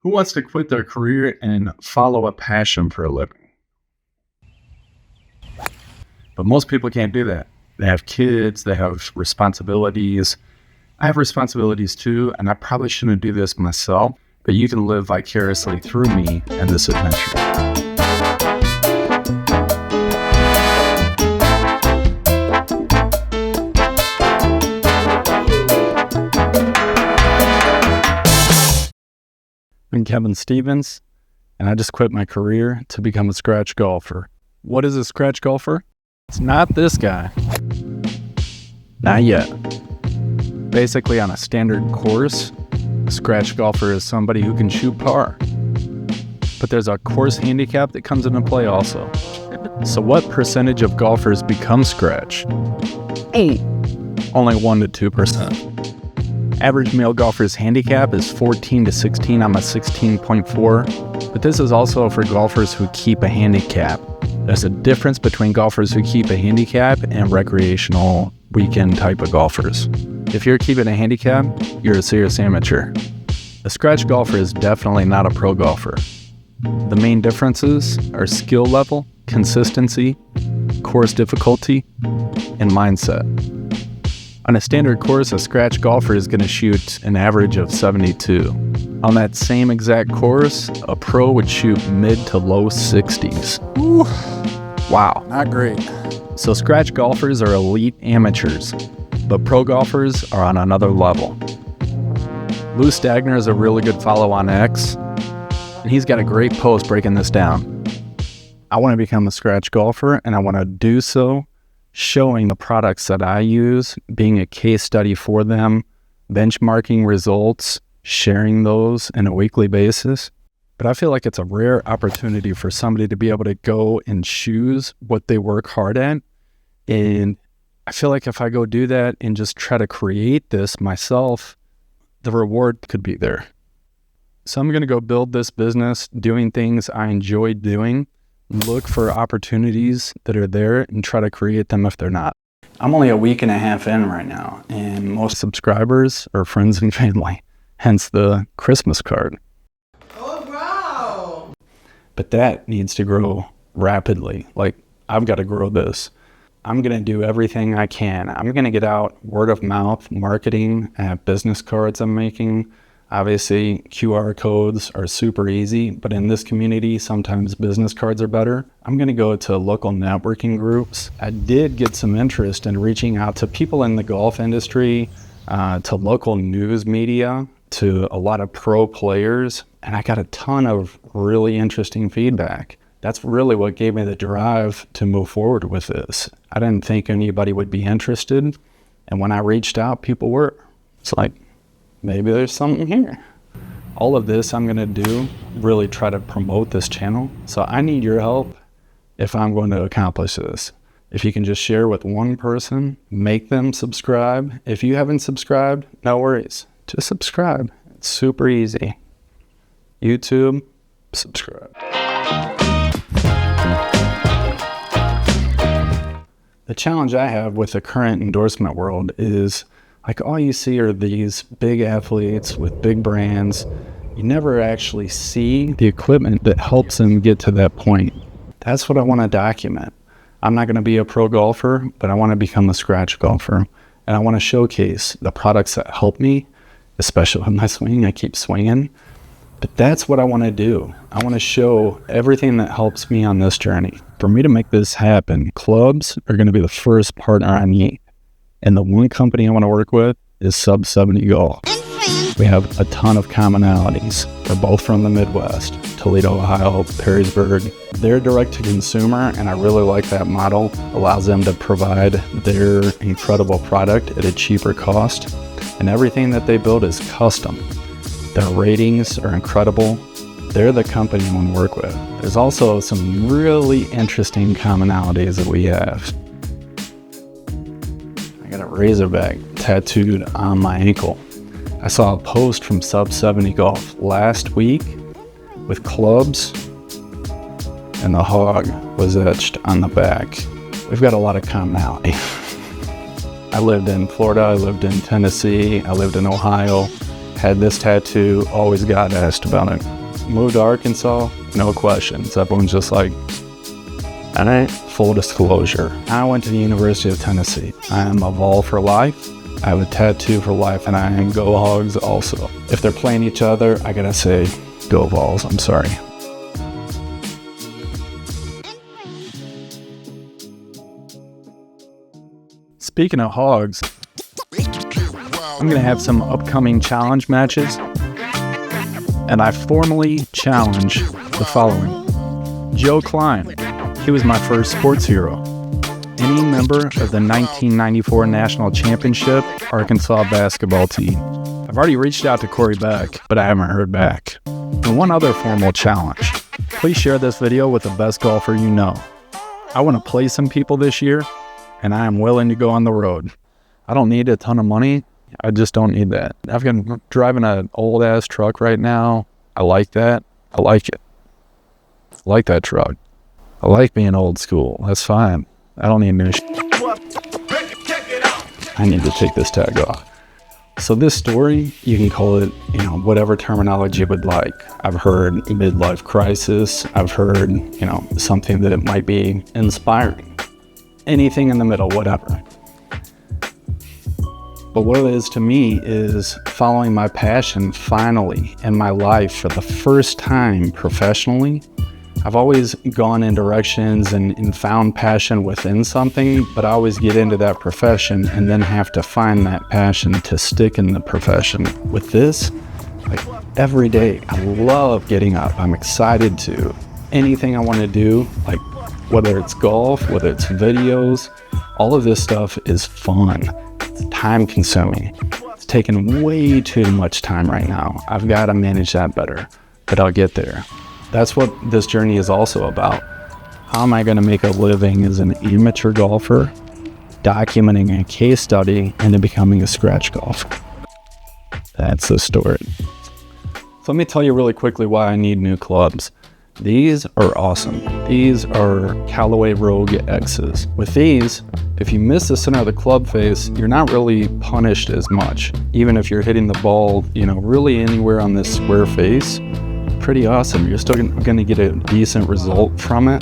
Who wants to quit their career and follow a passion for a living? But most people can't do that. They have kids, they have responsibilities. I have responsibilities too, and I probably shouldn't do this myself, but you can live vicariously through me and this adventure. I'm Kevin Stevens, and I just quit my career to become a scratch golfer. What is a scratch golfer? It's not this guy. Not yet. Basically, on a standard course, a scratch golfer is somebody who can shoot par. But there's a course handicap that comes into play also. So what percentage of golfers become scratch? Only 1 to 2%. Average male golfer's handicap is 14 to 16. I'm a 16.4. But this is also for golfers who keep a handicap. There's a difference between golfers who keep a handicap and recreational weekend type of golfers. If you're keeping a handicap, you're a serious amateur. A scratch golfer is definitely not a pro golfer. The main differences are skill level, consistency, course difficulty, and mindset. On a standard course, a scratch golfer is going to shoot an average of 72. On that same exact course, a pro would shoot mid to low 60s. Ooh, wow. not great. So scratch golfers are elite amateurs, but pro golfers are on another level. Lou Stagner is a really good follow on X, and he's got a great post breaking this down. I want to become a scratch golfer, and I want to do so showing the products that I use, being a case study for them, benchmarking results, sharing those on a weekly basis. But I feel like it's a rare opportunity for somebody to be able to go and choose what they work hard at. And I feel like if I go do that and just try to create this myself, the reward could be there. So I'm going to go build this business doing things I enjoy doing, look for opportunities that are there and try to create them if they're not. I'm only a week and a half in right now, and most subscribers are friends and family, hence the Christmas card. Oh, wow. But that needs to grow rapidly. Like, I've got to grow this. I'm going to do everything I can. I'm going to get out word of mouth marketing at business cards I'm making. Obviously, QR codes are super easy, but in this community, sometimes business cards are better. I'm going to go to local networking groups. I did get some interest in reaching out to people in the golf industry, to local news media, to a lot of pro players, and I got a ton of really interesting feedback. That's really what gave me the drive to move forward with this. I didn't think anybody would be interested, and when I reached out, people were. It's like, maybe there's something here. All of this I'm gonna do, really try to promote this channel. So I need your help if I'm going to accomplish this. If you can just share with one person, make them subscribe. If you haven't subscribed, no worries. Just subscribe. It's super easy. YouTube, subscribe. The challenge I have with the current endorsement world is like all you see are these big athletes with big brands. You never actually see the equipment that helps them get to that point. That's what I want to document. I'm not going to be a pro golfer, but I want to become a scratch golfer. And I want to showcase the products that help me, especially with my swing. I keep swinging. But that's what I want to do. I want to show everything that helps me on this journey. For me to make this happen, clubs are going to be the first partner I need. And the one company I want to work with is Sub 70 Golf. We have a ton of commonalities. We're both from the Midwest, Toledo, Ohio, Perrysburg. They're direct to consumer, and I really like that model. Allows them to provide their incredible product at a cheaper cost. And everything that they build is custom. Their ratings are incredible. They're the company I want to work with. There's also some really interesting commonalities that we have. I got a Razorback tattooed on my ankle. I saw a post from Sub 70 Golf last week with clubs, and the hog was etched on the back. We've got a lot of commonality. I lived in Florida, I lived in Tennessee, I lived in Ohio, Had this tattoo, always got asked about it. Moved to Arkansas, no questions. Everyone's just like, all right, full disclosure. I went to the University of Tennessee. I am a Vol for life. I have a tattoo for life, and I am Go Hogs also. If they're playing each other, I gotta say, Go Vols, I'm sorry. Speaking of hogs, I'm gonna have some upcoming challenge matches, and I formally challenge the following. Joe Klein, he was my first sports hero. Any member of the 1994 National Championship Arkansas basketball team. I've already reached out to Corey Beck, but I haven't heard back. And one other formal challenge. Please share this video with the best golfer you know. I want to play some people this year, and I am willing to go on the road. I don't need a ton of money. I just don't need that. I've been driving an old-ass truck right now. I like that. I like it. I like that truck. I like being old school. That's fine. I don't need new I need to take this tag off. So this story, you can call it, whatever terminology you would like. I've heard midlife crisis. I've heard, something that it might be inspiring. Anything in the middle, whatever. But what it is to me is following my passion finally in my life for the first time professionally. I've always gone in directions and found passion within something, but I always get into that profession and then have to find that passion to stick in the profession. With this, like every day, I love getting up. I'm excited to. Anything I want to do, like whether it's golf, whether it's videos, all of this stuff is fun. It's time consuming. It's taking way too much time right now. I've got to manage that better, but I'll get there. That's what this journey is also about. How am I going to make a living as an amateur golfer, documenting a case study into becoming a scratch golfer? That's the story. So let me tell you really quickly why I need new clubs. These are awesome. These are Callaway Rogue X's. With these, if you miss the center of the club face, you're not really punished as much. Even if you're hitting the ball, really anywhere on this square face, pretty awesome. You're still going to get a decent result from it.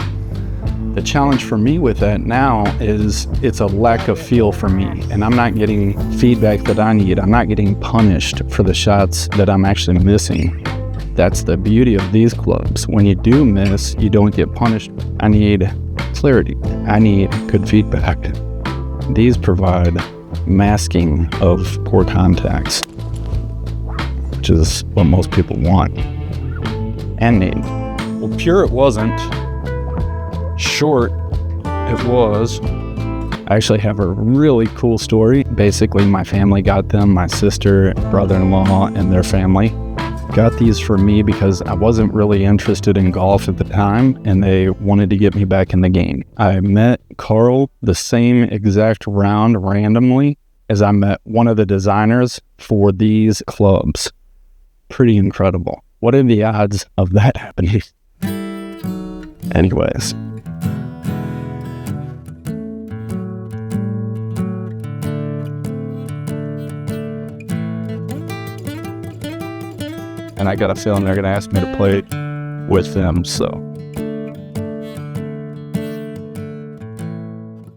The challenge for me with that now is it's a lack of feel for me, and I'm not getting feedback that I need. I'm not getting punished for the shots that I'm actually missing. That's the beauty of these clubs. When you do miss, you don't get punished. I need clarity. I need good feedback. These provide masking of poor contacts, which is what most people want and need. Well, pure it wasn't. Short it was. I actually have a really cool story. Basically, my family got them, my sister, brother-in-law, and their family got these for me because I wasn't really interested in golf at the time, and they wanted to get me back in the game. I met Carl the same exact round randomly as I met one of the designers for these clubs. Pretty incredible. What are the odds of that happening? Anyways. And I got a feeling they're going to ask me to play with them, so